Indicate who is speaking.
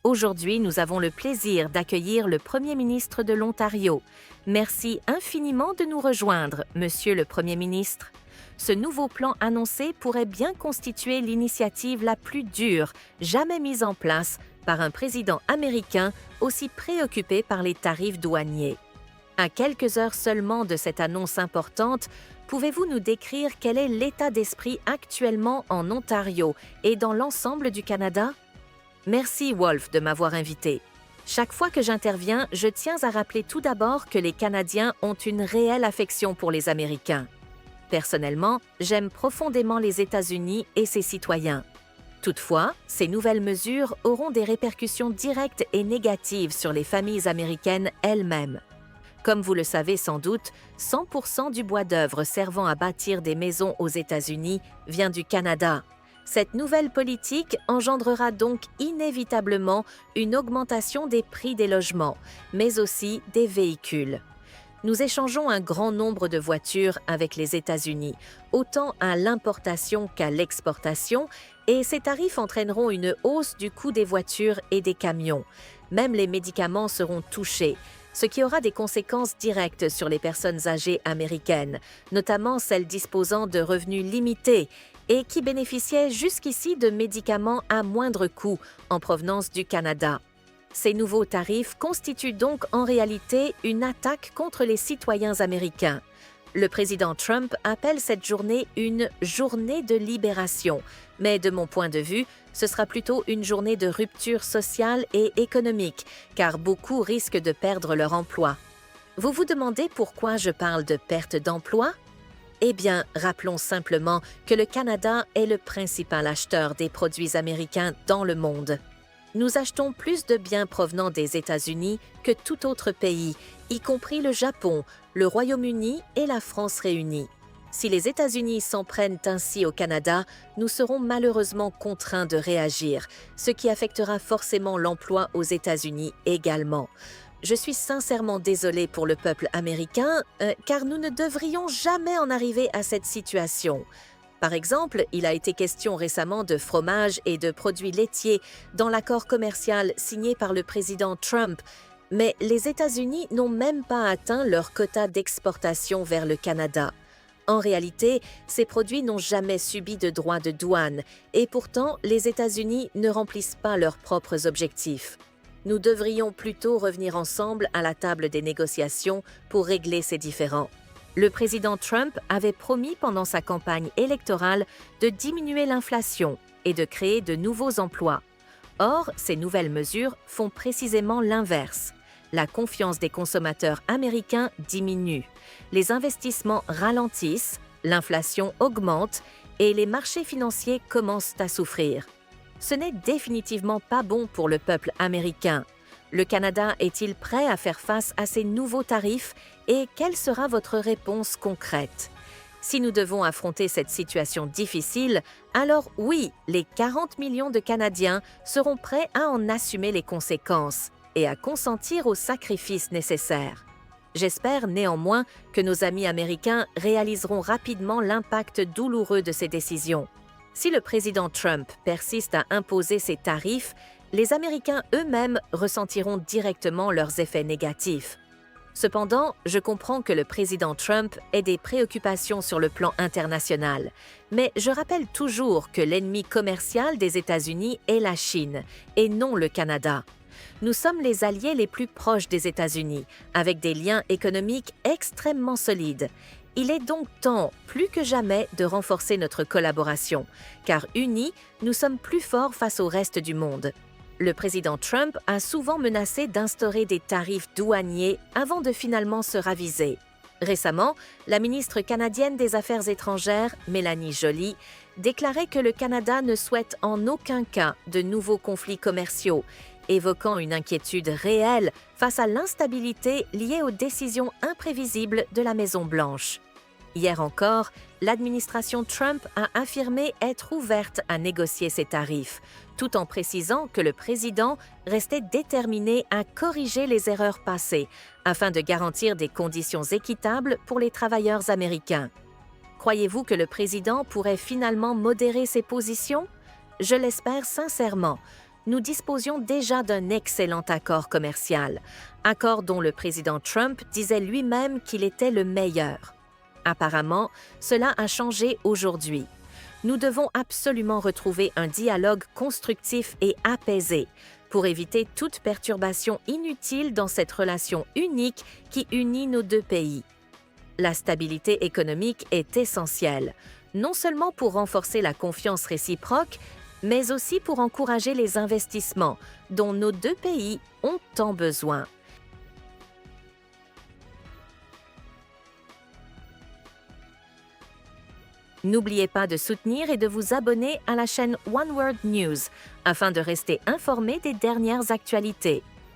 Speaker 1: Aujourd'hui, nous avons le plaisir d'accueillir le Premier ministre de l'Ontario. Merci infiniment de nous rejoindre, Monsieur le Premier ministre. Ce nouveau plan annoncé pourrait bien constituer l'initiative la plus dure jamais mise en place par un président américain aussi préoccupé par les tarifs douaniers. À quelques heures seulement de cette annonce importante, pouvez-vous nous décrire quel est l'état d'esprit actuellement en Ontario et dans l'ensemble du Canada? Merci, Wolf, de m'avoir invité. Chaque fois que j'interviens, je tiens à rappeler tout d'abord que les Canadiens ont une réelle affection pour les Américains. Personnellement, j'aime profondément les États-Unis et ses citoyens. Toutefois, ces nouvelles mesures auront des répercussions directes et négatives sur les familles américaines elles-mêmes. Comme vous le savez sans doute, 100% du bois d'œuvre servant à bâtir des maisons aux États-Unis vient du Canada. Cette nouvelle politique engendrera donc inévitablement une augmentation des prix des logements, mais aussi des véhicules. Nous échangeons un grand nombre de voitures avec les États-Unis, autant à l'importation qu'à l'exportation, et ces tarifs entraîneront une hausse du coût des voitures et des camions. Même les médicaments seront touchés, ce qui aura des conséquences directes sur les personnes âgées américaines, notamment celles disposant de revenus limités et qui bénéficiaient jusqu'ici de médicaments à moindre coût en provenance du Canada. Ces nouveaux tarifs constituent donc en réalité une attaque contre les citoyens américains. Le président Trump appelle cette journée une « journée de libération », mais de mon point de vue, ce sera plutôt une journée de rupture sociale et économique, car beaucoup risquent de perdre leur emploi. Vous vous demandez pourquoi je parle de perte d'emploi? Eh bien, rappelons simplement que le Canada est le principal acheteur des produits américains dans le monde. Nous achetons plus de biens provenant des États-Unis que tout autre pays, y compris le Japon, le Royaume-Uni et la France réunis. Si les États-Unis s'en prennent ainsi au Canada, nous serons malheureusement contraints de réagir, ce qui affectera forcément l'emploi aux États-Unis également. Je suis sincèrement désolée pour le peuple américain, car nous ne devrions jamais en arriver à cette situation. Par exemple, il a été question récemment de fromage et de produits laitiers dans l'accord commercial signé par le président Trump, mais les États-Unis n'ont même pas atteint leur quota d'exportation vers le Canada. En réalité, ces produits n'ont jamais subi de droits de douane et pourtant les États-Unis ne remplissent pas leurs propres objectifs. Nous devrions plutôt revenir ensemble à la table des négociations pour régler ces différends. Le président Trump avait promis pendant sa campagne électorale de diminuer l'inflation et de créer de nouveaux emplois. Or, ces nouvelles mesures font précisément l'inverse. La confiance des consommateurs américains diminue, les investissements ralentissent, l'inflation augmente et les marchés financiers commencent à souffrir. Ce n'est définitivement pas bon pour le peuple américain. Le Canada est-il prêt à faire face à ces nouveaux tarifs et quelle sera votre réponse concrète? Si nous devons affronter cette situation difficile, alors oui, les 40 millions de Canadiens seront prêts à en assumer les conséquences et à consentir aux sacrifices nécessaires. J'espère néanmoins que nos amis américains réaliseront rapidement l'impact douloureux de ces décisions. Si le président Trump persiste à imposer ces tarifs, les Américains eux-mêmes ressentiront directement leurs effets négatifs. Cependant, je comprends que le président Trump ait des préoccupations sur le plan international, mais je rappelle toujours que l'ennemi commercial des États-Unis est la Chine, et non le Canada. Nous sommes les alliés les plus proches des États-Unis, avec des liens économiques extrêmement solides. Il est donc temps, plus que jamais, de renforcer notre collaboration, car unis, nous sommes plus forts face au reste du monde. Le président Trump a souvent menacé d'instaurer des tarifs douaniers avant de finalement se raviser. Récemment, la ministre canadienne des Affaires étrangères, Mélanie Joly, déclarait que le Canada ne souhaite en aucun cas de nouveaux conflits commerciaux, évoquant une inquiétude réelle face à l'instabilité liée aux décisions imprévisibles de la Maison-Blanche. Hier encore, l'administration Trump a affirmé être ouverte à négocier ces tarifs, tout en précisant que le président restait déterminé à corriger les erreurs passées afin de garantir des conditions équitables pour les travailleurs américains. Croyez-vous que le président pourrait finalement modérer ses positions? Je l'espère sincèrement. nous disposions déjà d'un excellent accord commercial, accord dont le président Trump disait lui-même qu'il était le meilleur. Apparemment, cela a changé aujourd'hui. Nous devons absolument retrouver un dialogue constructif et apaisé pour éviter toute perturbation inutile dans cette relation unique qui unit nos deux pays. La stabilité économique est essentielle, non seulement pour renforcer la confiance réciproque, mais aussi pour encourager les investissements dont nos deux pays ont tant besoin. N'oubliez pas de soutenir et de vous abonner à la chaîne One World News afin de rester informé des dernières actualités.